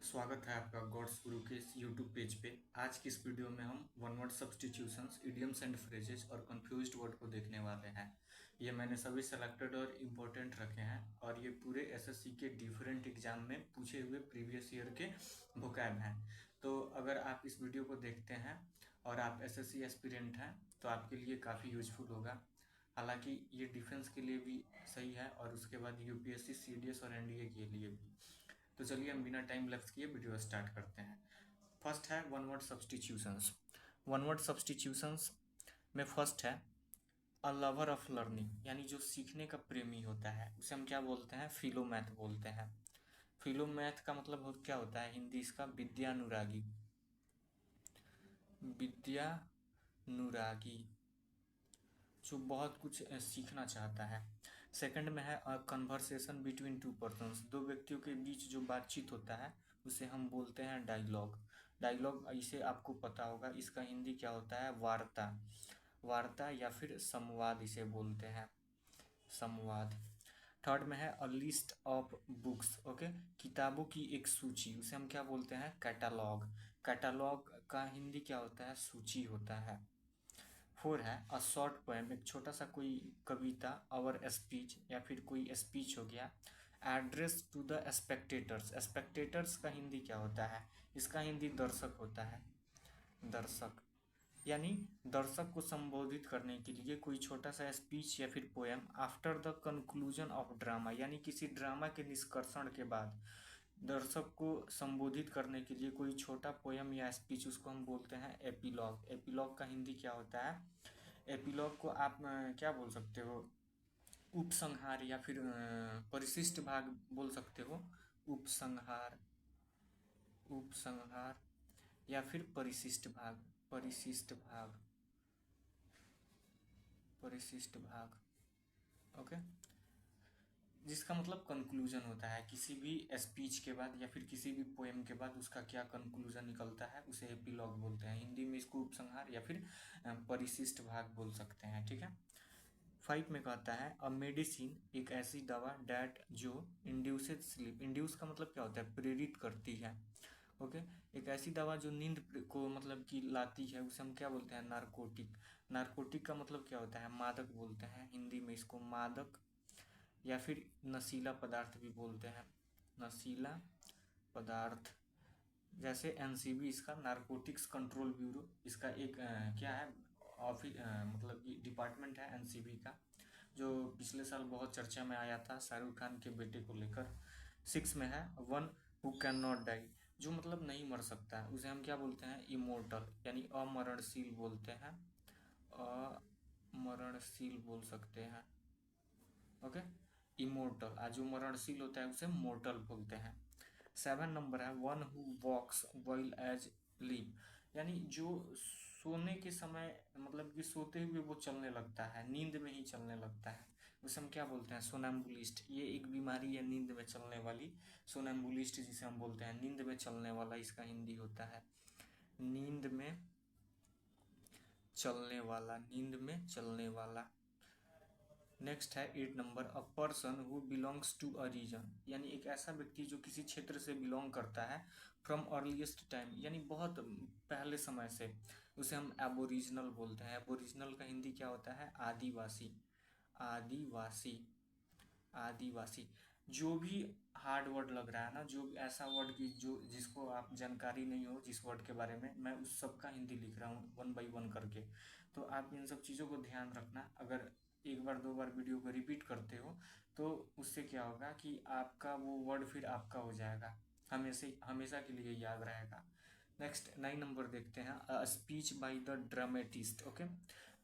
स्वागत है आपका गॉड्स गुरु के इस यूट्यूब पेज पे। आज की इस वीडियो में हम one word substitutions, idioms and phrases और कंफ्यूज्ड वर्ड को देखने वाले हैं। ये मैंने सभी सेलेक्टेड और इम्पोर्टेंट रखे हैं और ये पूरे एसएससी के डिफरेंट एग्जाम में पूछे हुए प्रीवियस ईयर के वोकैब हैं। तो अगर आप इस वीडियो को देखते हैं और आप एसएससी एस्पिरेंट हैं तो आपके लिए काफ़ी यूजफुल होगा। हालांकि ये डिफेंस के लिए भी सही है और उसके बाद यूपीएससी, सीडीएस और एनडीए के लिए भी। तो चलिए हम बिना टाइम लैप्स किए वीडियो स्टार्ट करते हैं। फर्स्ट है one word substitutions. One word substitutions में फर्स्ट है अ लवर ऑफ लर्निंग, यानी जो सीखने का प्रेमी होता है उसे हम क्या बोलते हैं? फिलोमैथ बोलते हैं। फिलोमैथ का मतलब क्या होता है? हिंदी इसका विद्यानुरागी। विद्यानुरागी जो बहुत कुछ सीखना चाहता है। सेकंड में है a conversation between two persons, दो व्यक्तियों के बीच जो बातचीत होता है उसे हम बोलते हैं डायलॉग। डायलॉग इसे आपको पता होगा, इसका हिंदी क्या होता है? वार्ता। वार्ता या फिर संवाद इसे बोलते हैं, संवाद। थर्ड में है a list of books, okay, किताबों की एक सूची, उसे हम क्या बोलते हैं? कैटालॉग। कैटालॉग का हिंदी क्या होता है? सूची होता है। फोर है अ शॉर्ट पोएम, एक छोटा सा कोई कविता, और स्पीच या फिर कोई स्पीच हो गया। Address to the spectators, spectators का हिंदी क्या होता है? इसका हिंदी दर्शक होता है, दर्शक। यानी दर्शक को संबोधित करने के लिए कोई छोटा सा स्पीच या फिर poem after the conclusion of drama, यानी किसी ड्रामा के निष्कर्षण के बाद दर्शक को संबोधित करने के लिए कोई छोटा पोयम या स्पीच, उसको हम बोलते हैं एपिलॉग। एपिलॉग का हिंदी क्या होता है? एपिलॉग को आप क्या बोल सकते हो? उपसंहार या फिर परिशिष्ट भाग बोल सकते हो। उपसंहार, उपसंहार या फिर परिशिष्ट भाग, परिशिष्ट भाग, परिशिष्ट भाग, ओके। जिसका मतलब कंक्लूजन होता है किसी भी स्पीच के बाद या फिर किसी भी पोएम के बाद उसका क्या कंक्लूजन निकलता है उसे एपिलॉग बोलते हैं। हिंदी में इसको उपसंहार या फिर परिशिष्ट भाग बोल सकते हैं, ठीक है। फाइव में कहता है अ मेडिसिन, एक ऐसी दवा, डैट जो इंड्यूसेड स्लीप, इंड्यूस का मतलब क्या होता है? प्रेरित करती है, ओके। एक ऐसी दवा जो नींद को मतलब कि लाती है उसे हम क्या बोलते हैं? नारकोटिक। नारकोटिक का मतलब क्या होता है? मादक बोलते हैं, हिंदी में इसको मादक या फिर नशीला पदार्थ भी बोलते हैं, नशीला पदार्थ। जैसे एनसीबी, इसका नारकोटिक्स कंट्रोल ब्यूरो, इसका एक क्या है? ऑफिस, मतलब कि डिपार्टमेंट है एनसीबी का, जो पिछले साल बहुत चर्चा में आया था शाहरुख खान के बेटे को लेकर। सिक्स में है one who can not die, जो मतलब नहीं मर सकता है उसे हम क्या बोलते हैं? इमोर्टल, यानी अमरणशील बोलते हैं, अमरणशील बोल सकते हैं, ओके। इमोर्टल, आज जो मरणशील होता है उसे मोर्टल बोलते हैं। सेवन नंबर है one who walks while as live, यानी जो सोने के समय मतलब कि सोते हुए वो चलने लगता है, नींद में ही चलने लगता है, उसे हम क्या बोलते हैं? सोनैम्बुलिस्ट। ये एक बीमारी है नींद में चलने वाली, सोनैम्बुलिस्ट जिसे हम बोलते हैं, नींद में चलने वाला इसका हिंदी होता है, नींद में चलने वाला, नींद में चलने वाला। नेक्स्ट है eight number a person who belongs to a region, यानी एक ऐसा व्यक्ति जो किसी क्षेत्र से बिलोंग करता है, फ्रॉम अर्लीस्ट टाइम, यानी बहुत पहले समय से, उसे हम एबोरिजिनल बोलते हैं। एबोरिजिनल का हिंदी क्या होता है? आदिवासी, आदिवासी, आदिवासी। जो भी हार्ड वर्ड लग रहा है ना, जो ऐसा वर्ड की जो जिसको आप जानकारी नहीं हो जिस वर्ड के बारे में, मैं उस सब का हिंदी लिख रहा हूँ वन बाई वन करके। तो आप इन सब चीज़ों को ध्यान रखना। अगर एक बार दो बार वीडियो को रिपीट करते हो तो उससे क्या होगा कि आपका वो वर्ड फिर आपका हो जाएगा, हमेशा हमेशा के लिए याद रहेगा। नेक्स्ट 9 नंबर देखते हैं speech by the dramatist, okay.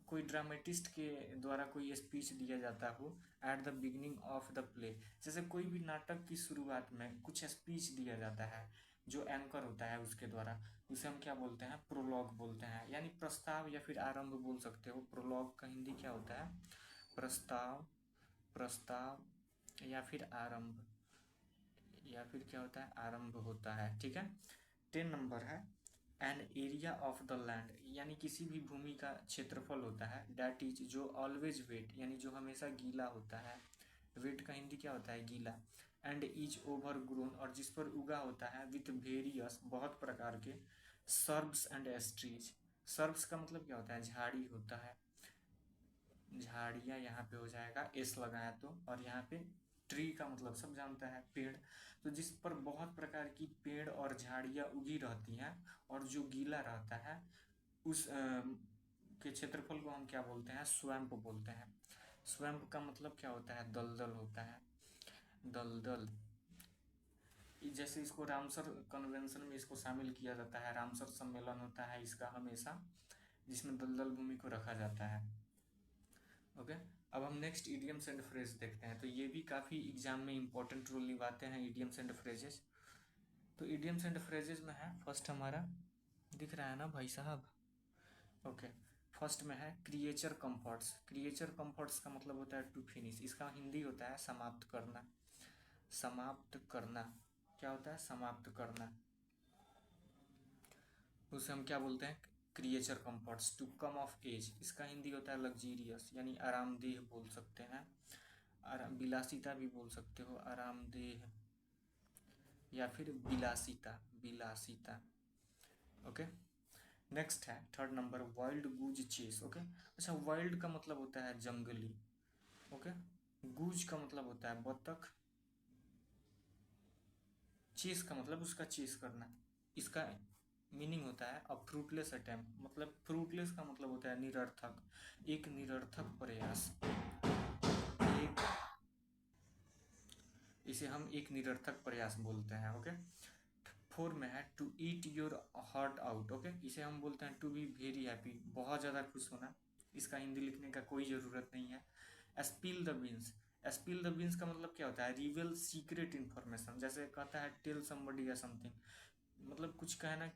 कोई ड्रामेटिस्ट के द्वारा कोई स्पीच दिया जाता हो at the beginning of the play, जैसे कोई भी नाटक की शुरुआत में कुछ स्पीच दिया जाता है जो एंकर होता है उसके द्वारा, उसे हम क्या बोलते हैं? प्रोलॉग बोलते हैं, यानी प्रस्ताव या फिर आरंभ बोल सकते हो। प्रोलॉग का हिंदी क्या होता है? प्रस्ताव, प्रस्ताव या फिर आरंभ, या फिर क्या होता है? आरंभ होता है, ठीक है। 10 नंबर है an area of the land, यानी किसी भी भूमि का क्षेत्रफल होता है, डैट इज जो ऑलवेज वेट, यानी जो हमेशा गीला होता है। वेट का हिंदी क्या होता है? गीला। एंड इज ओवर ग्रोन, और जिस पर उगा होता है, विथ वेरियस, बहुत प्रकार के, सर्ब्स एंड एस्ट्रीज। सर्ब्स का मतलब क्या होता है, झाड़ी होता है, झाड़ियाँ यहाँ पे हो जाएगा एस लगाया तो, और यहाँ पे ट्री का मतलब सब जानता है पेड़। तो जिस पर बहुत प्रकार की पेड़ और झाड़ियाँ उगी रहती हैं और जो गीला रहता है, उस के क्षेत्रफल को हम क्या बोलते हैं, स्वैम्प बोलते हैं। स्वैम्प का मतलब क्या होता है, दलदल होता है, दलदल। जैसे इसको रामसर कन्वेंशन में इसको शामिल किया जाता है, रामसर सम्मेलन होता है इसका हमेशा, जिसमें दलदल भूमि को रखा जाता है। ओके, अब हम नेक्स्ट इडियम्स एंड फ्रेज देखते हैं। तो ये भी काफ़ी एग्जाम में इंपॉर्टेंट रोल निभाते हैं, इडियम्स एंड फ्रेजेस। तो इडियम्स एंड फ्रेजेस में है, फर्स्ट हमारा दिख रहा है ना भाई साहब। ओके, फर्स्ट में है क्रिएचर कंफर्ट्स। क्रिएचर कंफर्ट्स का मतलब होता है टू फिनिश, इसका हिंदी होता है समाप्त करना। समाप्त करना क्या होता है, समाप्त करना, उसे हम क्या बोलते हैं, creature comforts. To come of age, इसका हिंदी होता है लग्जीरियस, यानी आरामदेह बोल सकते हैं, विलासिता भी बोल सकते हो, आरामदेह या फिर विलासिता, विलासिता। ओके, नेक्स्ट है थर्ड नंबर, वाइल्ड गूज चेस। ओके, अच्छा, वाइल्ड का मतलब होता है जंगली, ओके, गूज का मतलब होता है बतख, चेस का मतलब उसका चेस करना। इसका मीनिंग होता है अ फ्रूटलेस अटेम्प्ट, मतलब फ्रूटलेस का मतलब होता है निरर्थक, एक निरर्थक प्रयास, एक, इसे हम एक निरर्थक प्रयास बोलते हैं। ओके, फोर में है to eat your heart out. Okay, इसे हम बोलते हैं टू बी वेरी हैप्पी, बहुत ज़्यादा खुश होना। इसका हिंदी लिखने का कोई ज़रूरत नहीं है। Spill the beans, spill the beans का मतलब क्या होता है, रिवील सीक्रेट इन्फॉर्मेशन, जैसे कहता है टेल समबडी या समथिंग, मतलब कुछ कहना,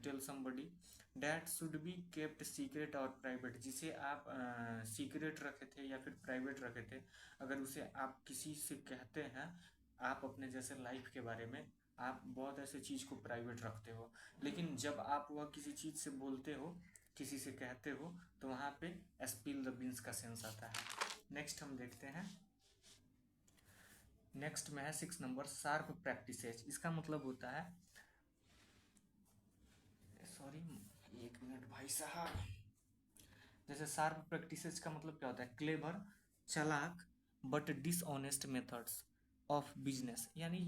tell somebody that should be kept secret और प्राइवेट, जिसे आप सीक्रेट रखे थे या फिर प्राइवेट रखे थे, अगर उसे आप किसी से कहते हैं, आप अपने जैसे लाइफ के बारे में, आप बहुत ऐसे चीज़ को प्राइवेट रखते हो, लेकिन जब आप वह किसी चीज़ से बोलते हो, किसी से कहते हो, तो वहाँ पे स्पिल द बीन्स का सेंस आता है। नेक्स्ट हम देखते हैं, नेक्स्ट में है सिक्स नंबर, शार्प प्रैक्टिसेज। इसका मतलब होता है, सॉरी एक मिनट भाई साहब, जैसे शार्प प्रैक्टिसेज का मतलब क्या होता है, क्लेवर, चालाक, but dishonest methods of business, यानी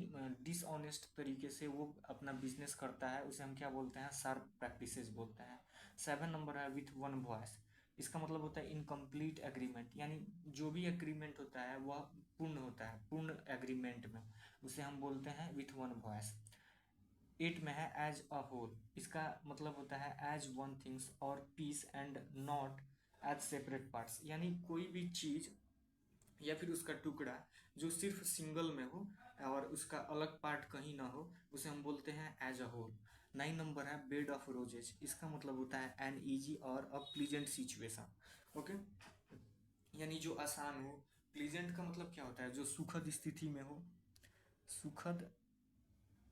डिसऑनेस्ट तरीके से वो अपना बिजनेस करता है, उसे हम क्या बोलते हैं, शार्प प्रैक्टिसेज बोलते हैं। सेवन नंबर है विथ वन वॉइस। इसका मतलब होता है इनकम्प्लीट एग्रीमेंट, यानी जो भी एग्रीमेंट होता है वह पूर्ण होता है, पूर्ण एग्रीमेंट में, उसे हम बोलते हैं विथ वन वॉइस। एट में है एज अ होल। इसका मतलब होता है एज वन थिंग्स और piece and not as separate parts, यानी कोई भी चीज़ या फिर उसका टुकड़ा जो सिर्फ सिंगल में हो और उसका अलग पार्ट कहीं ना हो, उसे हम बोलते हैं as a whole. Nine number है बेड ऑफ रोजेज। इसका मतलब होता है एन ईजी और अ प्लीजेंट सिचुएशन। ओके, यानी जो आसान हो। प्लीजेंट का मतलब क्या होता है, जो सुखद स्थिति में हो, सुखद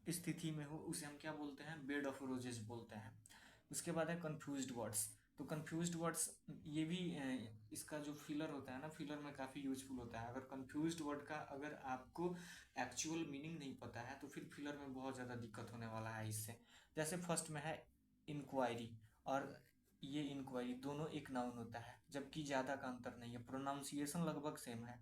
स्थिति में हो, उसे हम क्या बोलते हैं, बेड ऑफ रोजेस बोलते हैं। उसके बाद है कंफ्यूज्ड वर्ड्स। तो कंफ्यूज्ड वर्ड्स ये भी इसका जो फिलर होता है ना, फिलर में काफ़ी यूजफुल होता है। अगर कंफ्यूज्ड वर्ड का अगर आपको एक्चुअल मीनिंग नहीं पता है, तो फिर फिलर में बहुत ज़्यादा दिक्कत होने वाला है इससे। जैसे फर्स्ट में है इंक्वायरी, और ये इंक्वायरी दोनों एक नाउन होता है, जबकि ज़्यादा का अंतर नहीं है, प्रोनाउंसिएशन लगभग सेम है।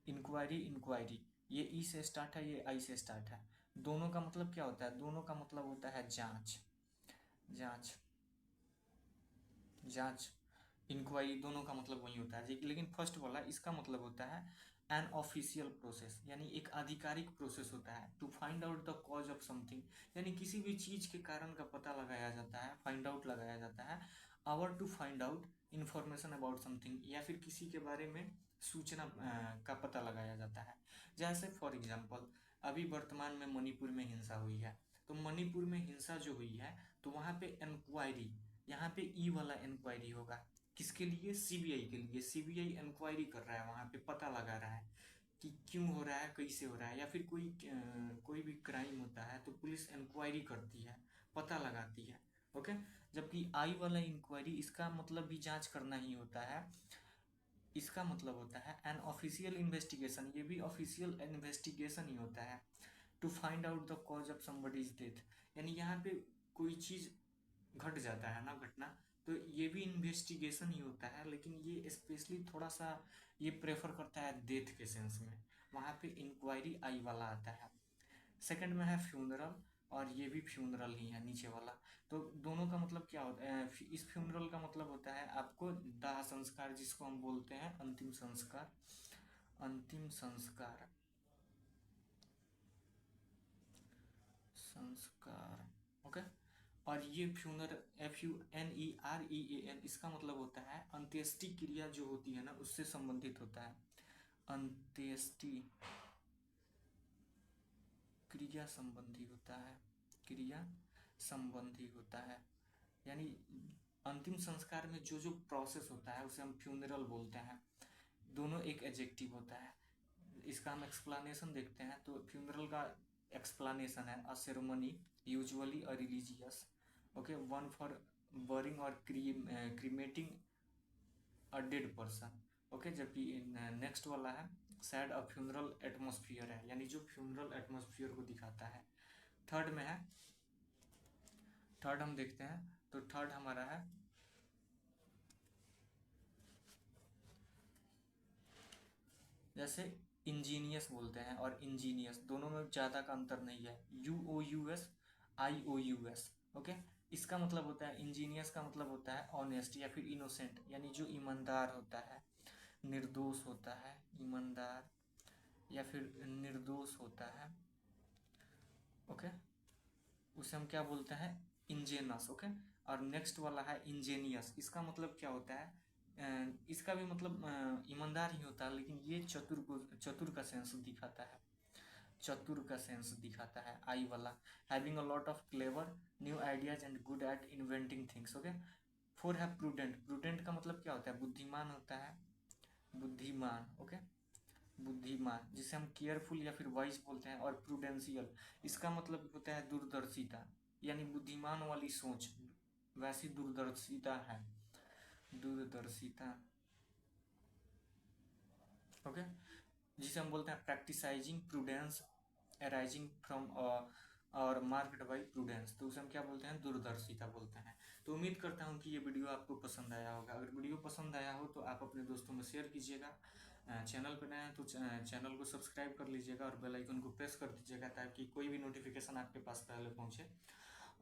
इंक्वायरी, इंक्वायरी, ये ई से स्टार्ट है, ये आई से स्टार्ट है। दोनों का मतलब क्या होता है, दोनों का मतलब होता है जांच, जांच, जांच, इंक्वायरी, दोनों का मतलब वही होता है। लेकिन फर्स्ट वाला इसका मतलब होता है एन ऑफिशियल प्रोसेस, यानी एक आधिकारिक प्रोसेस होता है। To find out the cause of something, यानी किसी भी चीज़ के कारण का पता लगाया जाता है, फाइंड आउट लगाया जाता है। Or to find out information about something, या फिर किसी के बारे में सूचना का पता लगाया जाता है। जैसे फॉर एग्जाम्पल अभी वर्तमान में मणिपुर में हिंसा हुई है, तो मणिपुर में हिंसा जो हुई है, तो वहाँ पे इंक्वायरी, यहाँ पे ई वाला इंक्वायरी होगा, किसके लिए, सीबीआई के लिए। सीबीआई इंक्वायरी कर रहा है, वहाँ पे पता लगा रहा है कि क्यों हो रहा है, कैसे हो रहा है, या फिर कोई भी क्राइम होता है तो पुलिस इंक्वायरी करती है, पता लगाती है। ओके, जबकि आई वाला इंक्वायरी, इसका मतलब भी जांच करना ही होता है। इसका मतलब होता है एन ऑफिशियल इन्वेस्टिगेशन, ये भी ऑफिशियल इन्वेस्टिगेशन ही होता है, to find out the cause of somebody's death. यानी यहाँ पे कोई चीज़ घट जाता है ना, घटना, तो ये भी इन्वेस्टिगेशन ही होता है, लेकिन ये स्पेशली थोड़ा सा ये प्रेफर करता है डेथ के सेंस में, वहाँ पे इंक्वायरी आई वाला आता है। सेकंड में है फ्यूनरल, और ये भी फ्यूनरल ही है नीचे वाला। तो दोनों का मतलब क्या होता है, इस फ्यूनरल का मतलब होता है आपको दाह संस्कार, जिसको हम बोलते हैं अंतिम संस्कार, अंतिम संस्कार, संस्कार, ओके। और ये फ्यूनर, FUNEREAL, इसका मतलब होता है अंत्येष्टि क्रिया जो होती है ना, उससे संबंधित होता है, अंत्येष्टि क्रिया संबंधी होता है, क्रिया संबंधी होता है। यानी अंतिम संस्कार में जो जो प्रोसेस होता है उसे हम फ्यूनरल बोलते हैं। दोनों एक एडजेक्टिव होता है। इसका हम एक्सप्लेनेशन देखते हैं, तो फ्यूनरल का एक्सप्लेनेशन है a ceremony usually a religious, okay, one for burying or cremating a dead person, okay. जबकि नेक्स्ट वाला है सैड अ फ्यूनरल एटमोस्फियर है, यानी जो फ्यूनरल एटमोस्फियर को दिखाता है। थर्ड में है, थर्ड हम देखते हैं, तो थर्ड हमारा है जैसे इंजीनियस बोलते हैं और इंजीनियस, दोनों में ज़्यादा का अंतर नहीं है, UOUS, IOUS, ओके। इसका मतलब होता है, इंजीनियस का मतलब होता है ऑनेस्ट या फिर इनोसेंट, यानी जो ईमानदार होता है, निर्दोष होता है, ईमानदार या फिर निर्दोष होता है, ओके, उसे हम क्या बोलते हैं, इंजेनस, ओके। और नेक्स्ट वाला है इंजेनियस, इसका मतलब क्या होता है, इसका भी मतलब ईमानदार ही होता है, लेकिन ये चतुर को, चतुर का सेंस दिखाता है, चतुर का सेंस दिखाता है, आई वाला। Having a lot of clever new ideas and good at inventing things, okay. Four है प्रूडेंट, प्रूडेंट का मतलब क्या होता है, बुद्धिमान होता है, बुद्धिमान, ओके, बुद्धिमान, जिसे हम केयरफुल या फिर वाइज बोलते हैं। और प्रूडेंशियल, इसका मतलब होता है दूरदर्शिता, यानी बुद्धिमान वाली सोच, वैसी दूरदर्शिता है, दूरदर्शिता, ओके, जिसे हम बोलते हैं प्रैक्टिसाइजिंग प्रूडेंस अराइजिंग फ्रॉम और मार्क्ड बाई प्रूडेंस, तो उसे हम क्या बोलते हैं, दूरदर्शिता बोलते हैं। तो उम्मीद करता हूँ कि ये वीडियो आपको पसंद आया होगा। अगर वीडियो पसंद आया हो तो आप अपने दोस्तों में शेयर कीजिएगा। चैनल पर नए हैं तो चैनल को सब्सक्राइब कर लीजिएगा और बेल आइकन को प्रेस कर दीजिएगा, ताकि कोई भी नोटिफिकेशन आपके पास पहले पहुँचे।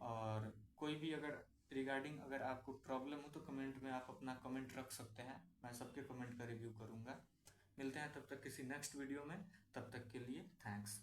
और कोई भी अगर रिगार्डिंग अगर आपको प्रॉब्लम हो तो कमेंट में आप अपना कमेंट रख सकते हैं, मैं सबके कमेंट का रिव्यू करूँगा। मिलते हैं तब तक किसी नेक्स्ट वीडियो में, तब तक के लिए थैंक्स।